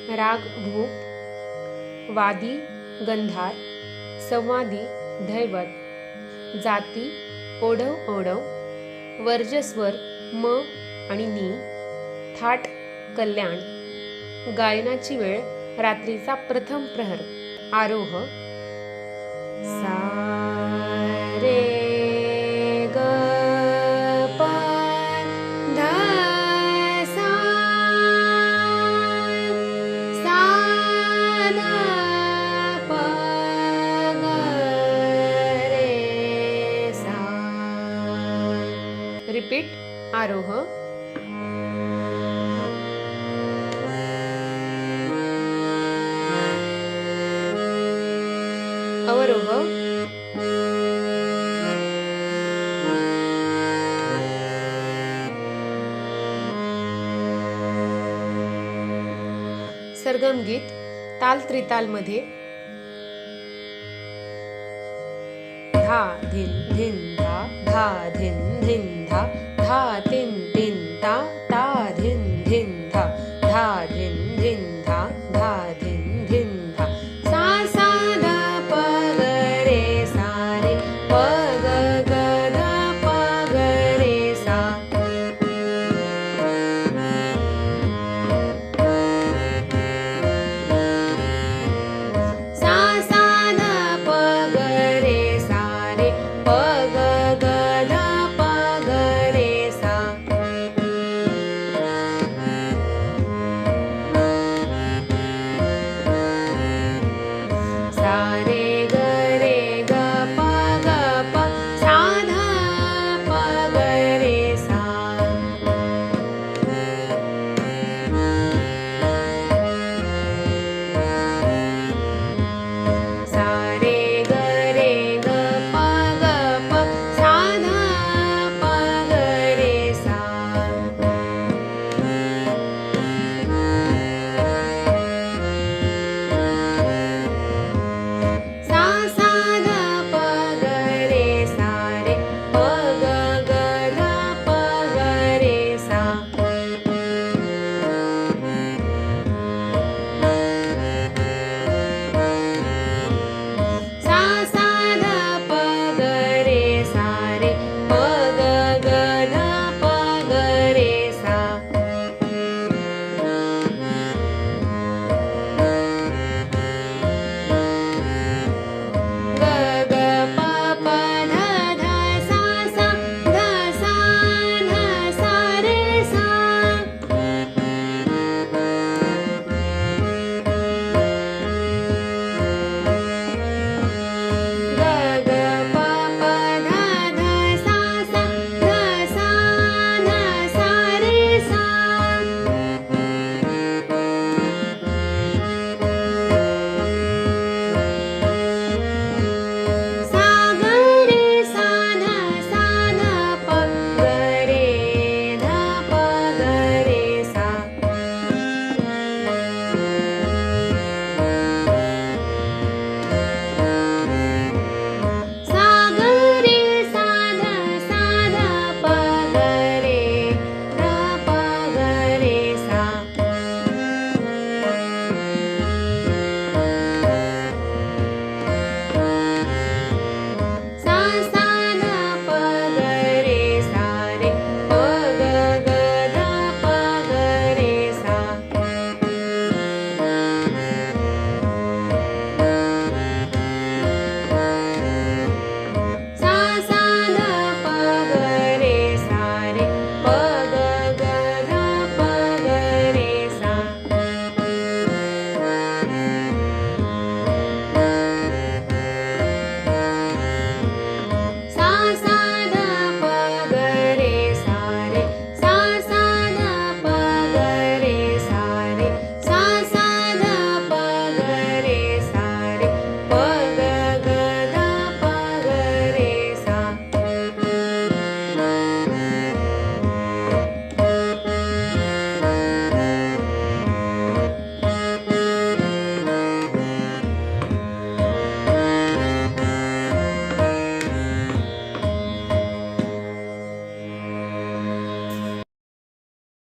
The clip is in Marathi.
राग भूप, वादी गंधार, संवादी धैवत, जाती ओढव ओढव, वर्जस्वर म आणि नी, थाट कल्याण. गायनाची वेळ रात्रीचा प्रथम प्रहर. आरोह सा रे ग प ध सा सा ध प ग रे सा. रिपीट. आरोह अवरोह सरगम गीत ताल त्रिताल मध्ये धा धिन धिन धा धा धिन धिन धा धा तिन तिन ता ता